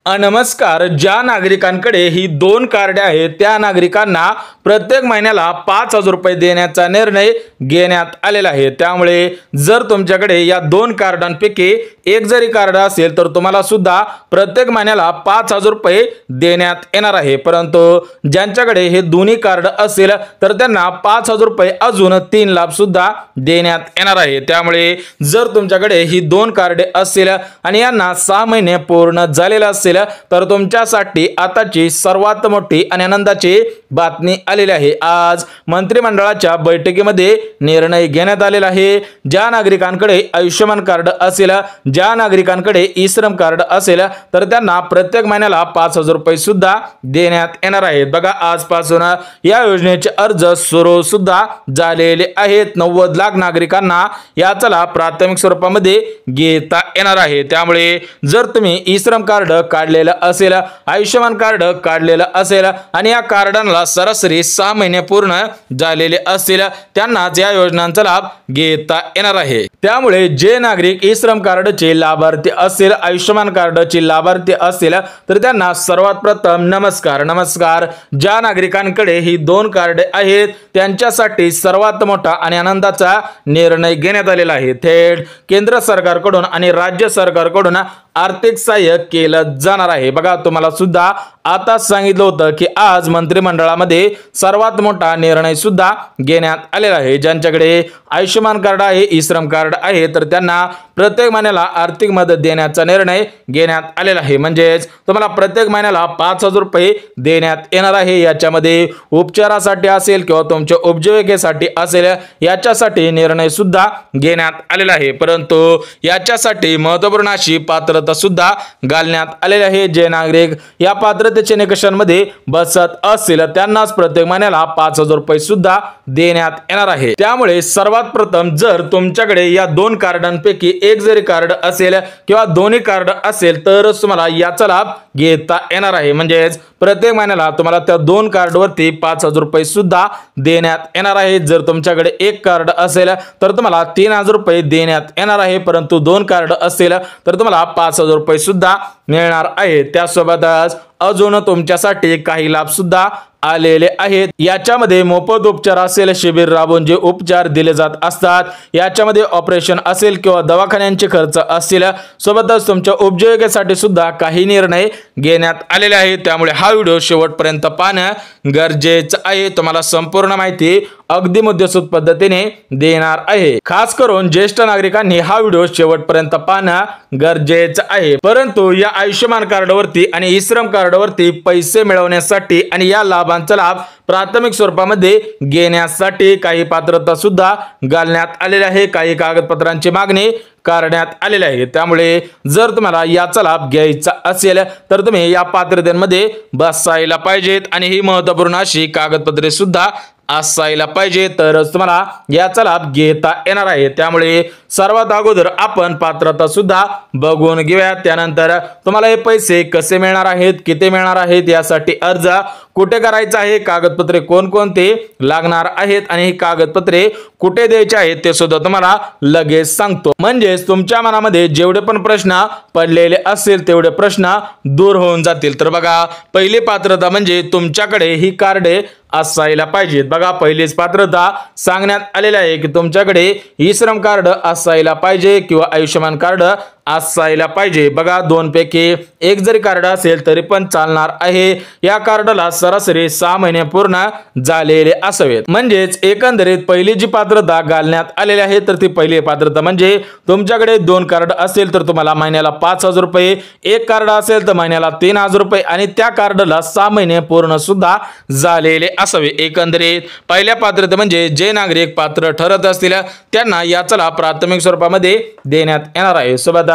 नमस्कार। ज्या नागरिकांकडे ही दोन कार्डे आहेत त्या नागरिकांना प्रत्येक महिन्याला 5,000 रुपये देण्याचा निर्णय घेण्यात आलेला आहे। त्यामुळे जर तुमच्याकडे या दोन कार्डांपैकी एक जरी कार्ड असेल तर तुम्हाला सुद्धा प्रत्येक महिन्याला 5,000 रुपये देण्यात येणार आहे। परंतु ज्यांच्याकडे हे दोन्ही कार्ड असेल तर त्यांना 5,000 रुपये अजून 3 लाभ सुद्धा देण्यात येणार आहे। त्यामुळे जर तुमच्याकडे ही दोन कार्डे असेल आणि यांना 6 महिने पूर्ण झालेले असेल तर तुमच्यासाठी आताची सर्वात मोठी आणि आनंदाची बातमी आलेली आहे। आज मंत्रिमंडळाच्या बैठकीमध्ये निर्णय घेण्यात आलेला आहे। ज्या नागरिकांकडे आयुष्यमान कार्ड असेल, ज्या नागरिकांकडे ई-श्रम कार्ड असेल तर त्यांना प्रत्येक महिन्याला 5,000 रुपये सुद्धा देण्यात येणार आहेत। बघा, आजपासून या योजनेचे अर्ज सुरू सुद्धा झालेले आहेत। 90 लाख नागरिकांना याचा लाभ प्राथमिक स्वरूपामध्ये घेता येणार आहे। त्यामुळे जर तुम्ही ई-श्रम कार्ड काढलेलं असेल, आयुष्यमान कार्ड काढलेलं असेल आणि या कार्डांना सरासरी 6 महिने पूर्ण झालेले असतील त्यांनाच या योजनांचा लाभ घेता येणार आहे। त्यामुळे जे नागरिक ई-श्रम कार्डचे लाभार्थी असेल, आयुष्यमान कार्डचे लाभार्थी असेल तर त्यांना सर्वात प्रथम नमस्कार। ज्या नागरिकांकडे ही दोन कार्डे आहेत त्यांच्यासाठी सर्वात मोठा आणि आनंदाचा निर्णय घेण्यात आलेला आहे। थेट केंद्र सरकारकडून आणि राज्य सरकारकडून आर्थिक सहाय्य केलं जाणार आहे। बघा, तुम्हाला सुद्धा आता सांगितलं होतं की आज मंत्रिमंडळामध्ये सर्वात मोठा निर्णय सुद्धा घेण्यात आलेला आहे। ज्यांच्याकडे आयुष्यमान कार्ड आहे, ई-श्रम कार्ड आहे तर त्यांना प्रत्येक महिन्याला आर्थिक मदत देण्याचा निर्णय घेण्यात आलेला आहे। म्हणजेच तुम्हाला प्रत्येक महिन्याला 5,000 रुपये देण्यात येणार आहे। याच्यामध्ये उपचारासाठी असेल किंवा तुमच्या उपजीविकेसाठी असेल याच्यासाठी निर्णय सुद्धा घेण्यात आलेला आहे। परंतु याच्यासाठी महत्त्वपूर्ण अशी पात्रता सुद्धा घालण्यात आलेली आहे। जे नागरिक या पात्रतेच्या निकषांमध्ये बसत असतील त्यांनाच प्रत्येक महिन्याला 5,000 रुपये सुद्धा देण्यात येणार आहे। त्यामुळे सर्वात प्रथम जर तुमच्याकडे या दोन कार्डांपैकी एक जरी कार्ड असेल किंवा दोन्ही कार्ड असेल तरच तुम्हाला याचा लाभ घेता येणार आहे। म्हणजेच प्रत्येक महिन्याला तुम्हाला त्या दोन कार्डवरती 5,000 रुपये सुद्धा देण्यात येणार आहे। जर तुमच्याकडे एक कार्ड असेल तर तुम्हाला 3,000 रुपये देण्यात येणार आहे। परंतु दोन कार्ड असेल तर तुम्हाला 5,000 रुपये सुद्धा मिळणार आहे। त्यासोबतच अजून तुमच्यासाठी काही लाभ सुद्धा आलेले आहेत। याच्यामध्ये मोफत उपचार असेल, शिबिर राबवून जे उपचार दिले जात असतात, याच्यामध्ये ऑपरेशन असेल किंवा दवाखान्यांचे खर्च असतील, सोबतच तुमच्या उपजीविकेसाठी सुद्धा काही निर्णय घेण्यात आलेले आहेत। त्यामुळे हा व्हिडिओ शेवटपर्यंत पाहणं गरजेचं आहे। तुम्हाला संपूर्ण माहिती अगदी मुद्देसूद पद्धतीने देणार आहे। खास करून ज्येष्ठ नागरिकांनी हा व्हिडिओ शेवटपर्यंत पाहणं गरजेचं आहे। परंतु या आयुष्यमान कार्डवरती आणि ई-श्रम कार्डवरती पैसे मिळवण्यासाठी आणि या लाभांचा लाभ प्राथमिक स्वरूपामध्ये घेण्यासाठी काही पात्रता सुद्धा घालण्यात आलेली आहे। काही कागदपत्रांची मागणी करण्यात आलेले आहे। त्यामुळे जर तुम्हाला याचा लाभ घ्यायचा असेल तर तुम्ही या पात्रतेमध्ये बसायला पाहिजेत आणि ही महत्त्वपूर्ण अशी कागदपत्रे सुद्धा असायला पाहिजे तरच तुम्हाला याचा लाभ घेता येणार आहे। त्यामुळे सर्वात अगोदर आपण पात्रता सुद्धा बघून घेऊया। त्यानंतर तुम्हाला हे पैसे कसे मिळणार आहेत, किती मिळणार आहेत, यासाठी अर्ज कुठे करायचा आहे, कागदपत्रे कोणकोणते लागणार आहेत आणि ही कागदपत्रे कुठे द्यायची आहेत ते सुद्धा तुम्हाला लगेच सांगतो। म्हणजेच तुमच्या मनामध्ये जेवढे पण प्रश्न पडलेले असतील तेवढे प्रश्न दूर होऊन जातील। तर बघा, पहिली पात्रता म्हणजे तुमच्याकडे ही कार्डे असायला पाहिजेत। बघा, पहिलीच पात्रता सांगण्यात आलेली आहे की तुमच्याकडे ई-श्रम कार्ड असायला पाहिजे किंवा आयुष्यमान कार्ड असायला पाहिजे। बघा, दोन पैकी एक जरी कार्ड असेल तरी पण चालणार आहे। या कार्डला सरासरी 6 महिने पूर्ण झालेले असावेत। म्हणजेच एकंदरीत पहिली जी पात्रता घालण्यात आलेली आहे तर ती पहिली पात्रता म्हणजे तुमच्याकडे दोन कार्ड असेल तर तुम्हाला महिन्याला 5,000 रुपये, एक कार्ड असेल तर महिन्याला 3,000 रुपये आणि त्या कार्डला 6 महिने पूर्ण सुद्धा झालेले असावे। एकंदरीत पहिल्या पात्रते म्हणजे जे नागरिक पात्र ठरत असतील त्यांना याचा लाभ प्राथमिक स्वरूपामध्ये देण्यात येणार आहे। सोबत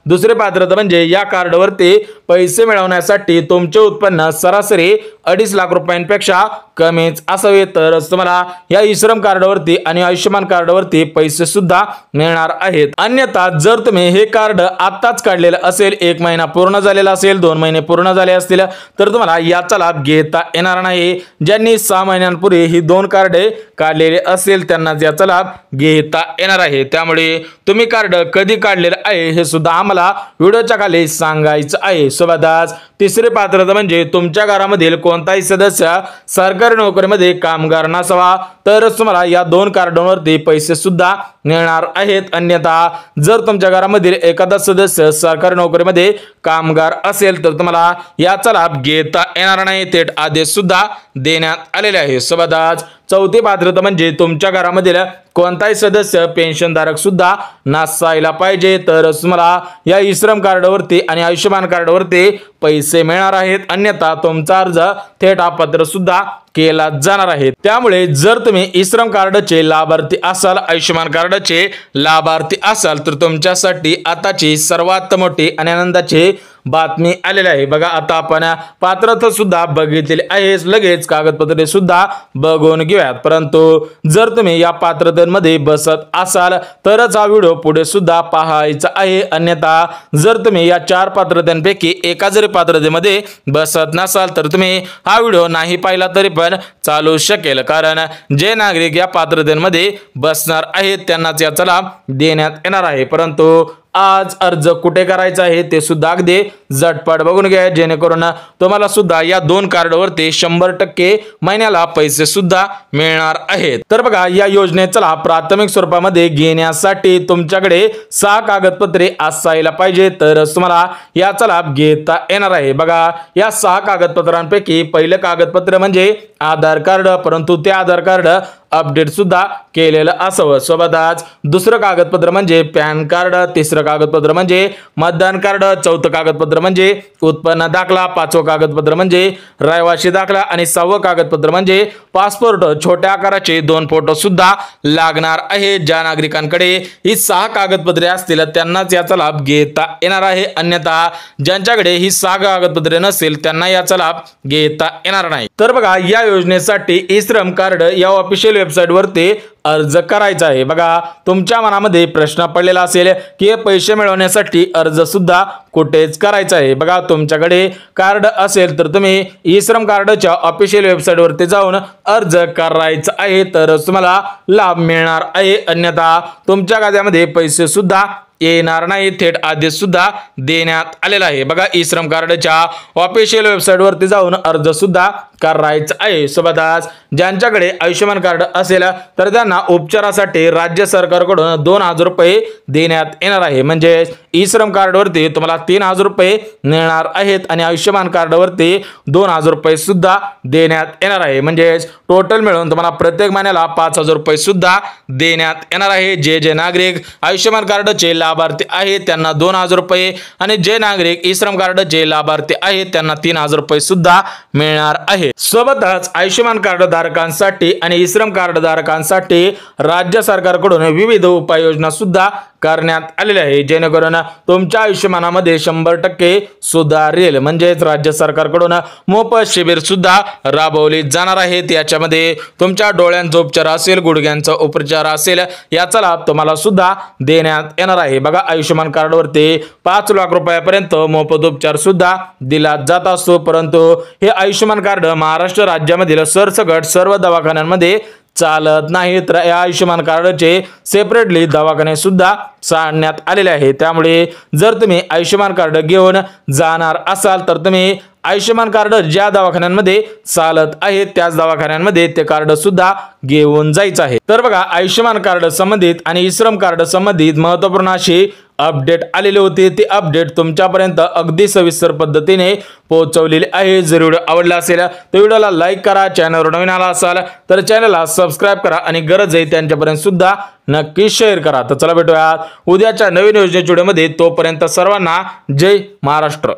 दुसरी पात्रता म्हणजे या कार्डवरती पैसे मिळवण्यासाठी तुमचे उत्पन्न सरासरी 2.5 लाख रुपयांपेक्षा कमीच असावे, तरच तुम्हाला या ई श्रम कार्डवरती आणि आयुष्यमान कार्डवरती पैसे सुद्धा मिळणार आहेत। अन्यथा जर तुम्ही हे कार्ड आताच काढलेलं असेल, 1 महिना पूर्ण झालेला असेल, 2 महिने पूर्ण झाले असतील, तर तुम्हाला याचा लाभ घेता येणार नाही। ज्यांनी 6 महिन्यांपूर्वी ही 2 कार्डे काढलेले असेल त्यांना याचा लाभ घेता येणार आहे। त्यामुळे तुम्ही कार्ड कधी काढलेलं आहे हे सुद्धा आम्हाला व्हिडिओच्या खाली सांगायचं आहे। सोबतच तिसरी पात्रता म्हणजे तुमच्या घरामधील कोणताही सदस्य सरकारी नोकरीमध्ये कामगार नसावा, तरच तुम्हाला या 2 कार्डांवरती पैसे सुद्धा मिळणार आहेत। अन्यथा जर तुमच्या घरामधील एखादा सदस्य सरकारी नोकरीमध्ये कामगार असेल तर तुम्हाला याचा लाभ घेता येणार नाही, थेट आदेश सुद्धा देण्यात आलेले आहे। सोबतच चौथी पात्रता म्हणजे तुमच्या घरामधील कोणताही सदस्य पेन्शनधारक सुद्धा नसायला पाहिजे, तर तुम्हाला या ई श्रम कार्डवरती आणि आयुष्यमान कार्डवरती पैसे मिळणार आहेत। अन्यथा तुमचा अर्ज थेट अपत्र सुद्धा केला जाणार आहे। त्यामुळे जर तुम्ही ई श्रम कार्डचे लाभार्थी असाल, आयुष्यमान कार्डचे लाभार्थी असाल, तर तुमच्यासाठी आताची सर्वात मोठी आणि आनंदाची बातमी आलेली आहे। बघा आता आपण पात्रता सुद्धा बघितलेली आहे, लगेच कागदपत्रे सुद्धा बघून घेऊयात। परंतु जर तुम्ही या पात्रतेमध्ये बसत असाल तरच हा व्हिडिओ पुढे सुद्धा पाहायचा आहे। अन्यथा जर तुम्ही या 4 पात्रतांपैकी एका जरी पात्रतेमध्ये बसत नसाल तर तुम्ही हा व्हिडिओ नाही पाहिला तरी पण चालू शकेल, कारण जे नागरिक या पात्रतेमध्ये बसणार आहेत त्यांनाच याचा लाभ देण्यात येणार आहे। परंतु आज अर्ज कुठे करायचा आहे ते सुद्धा अगदी झटपट बघून घ्या, जेणेकरून तुम्हाला सुद्धा या 2 कार्डवरती 100% महिन्याला पैसे सुद्धा मिळणार आहेत। तर बघा या योजनेचा लाभ प्राथमिक स्वरूपामध्ये घेण्यासाठी तुमच्याकडे 6 कागदपत्रे असायला पाहिजे, तर तुम्हाला याचा लाभ घेता येणार आहे। बघा या 6 कागदपत्रांपैकी पहिलं कागदपत्र म्हणजे आधार कार्ड, परंतु ते आधार कार्ड अपडेट सुद्धा केलेलं असावं। सोबतच दुसरं कागदपत्र म्हणजे पॅन कार्ड, तिसरं कागदपत्र म्हणजे मतदान कार्ड, चौथं कागदपत्र म्हणजे उत्पन्न दाखला, 5वं कागदपत्र म्हणजे रहिवासी दाखला आणि 6वं कागदपत्र म्हणजे पासपोर्ट छोट्या आकाराचे 2 फोटो सुद्धा लागणार आहे। ज्या नागरिकांकडे ही 6 कागदपत्रे असतील त्यांनाच याचा लाभ घेता येणार आहे। अन्यथा ज्यांच्याकडे ही 6 कागदपत्रे नसेल त्यांना याचा लाभ घेता येणार नाही। तर बघा या योजनेसाठी ई श्रम कार्ड या ऑफिशियल वेबसाईट वरती अर्ज करायचा आहे। बघा तुमच्या मनामध्ये प्रश्न पडलेला असेल की हे पैसे मिळवण्यासाठी अर्ज सुद्धा कुठेच करायचा आहे। बघा तुमच्याकडे कार्ड असेल तर तुम्ही ई श्रम कार्डच्या ऑफिशियल वेबसाईट वरती जाऊन अर्ज करायचा आहे, तर तुम्हाला लाभ मिळणार आहे। अन्यथा तुमच्या खात्यामध्ये पैसे सुद्धा येणार नाही, थेट आदेश सुद्धा देण्यात आलेला आहे। बघा ई श्रम कार्डच्या ऑफिशियल वेबसाईट वरती जाऊन अर्ज सुद्धा करायचा आहे। सोबतच ज्यांच्याकडे आयुष्यमान कार्ड असेल तर त्यांना उपचारासाठी राज्य सरकारकडून 2000 रुपये देण्यात येणार आहे। म्हणजे ई श्रम कार्डवरती तुम्हाला 3000 रुपये मिळणार आहेत आणि आयुष्यमान कार्डवरती 2000 रुपये सुद्धा देण्यात येणार आहे। म्हणजे टोटल मिळून तुम्हाला प्रत्येक महिन्याला 5000 रुपये सुद्धा देण्यात येणार आहे। जे नागरिक आयुष्यमान कार्डचे लाभार्थी आहेत त्यांना 2000 रुपये आणि जे नागरिक ई श्रम कार्डचे लाभार्थी आहेत त्यांना 3000 रुपये सुद्धा मिळणार आहे। सोबतच आयुष्यमान कार्ड धारकांसाठी आणि ई श्रम कार्ड धारकांसाठी राज्य सरकारकडून विविध उपाययोजना सुद्धा करण्यात आलेले आहे, जेणेकरून तुमच्या आयुष्यमानामध्ये 100% सुधारेल। म्हणजेच राज्य सरकारकडून मोफत शिबिर सुद्धा राबवले जाणार आहेत। याच्यामध्ये तुमच्या डोळ्यांचा उपचार असेल, गुडघ्यांचा उपचार असेल, याचा लाभ तुम्हाला सुद्धा देण्यात येणार आहे। बघा आयुष्यमान कार्डवरती 5 लाख रुपयापर्यंत मोफत उपचार सुद्धा दिला जात असतो, परंतु हे आयुष्यमान कार्ड महाराष्ट्र राज्यामधील सरसकट सर्व दवाखान्यांमध्ये चालत नाही, तर या आयुष्यमान कार्डचे सेपरेटली दवाखाने सुद्धा सांगण्यात आलेले आहे। त्यामुळे जर तुम्ही आयुष्यमान कार्ड घेऊन जाणार असाल तर तुम्ही आयुष्यमान कार्ड ज्या दवाखान्यांमध्ये चालत आहे त्याच दवाखान्यांमध्ये ते कार्ड सुद्धा घेऊन जायचं आहे। तर बघा आयुष्यमान कार्ड संबंधित आणि ई श्रम कार्ड संबंधित महत्त्वपूर्ण अशी अपडेट आलेली होती, ती अपडेट तुमच्यापर्यंत अगदी सविस्तर पद्धतीने पोहोचवलेली आहे। जर व्हिडिओ आवडला असेल तर व्हिडिओला लाईक करा, चॅनलवर नवीन आला असाल तर चॅनलला सबस्क्राइब करा आणि गरज आहे त्यांच्यापर्यंत सुद्धा नक्की शेअर करा। तर चला भेटूया उद्याच्या नवीन योजनेच्या व्हिडिओमध्ये, तोपर्यंत सर्वांना जय महाराष्ट्र।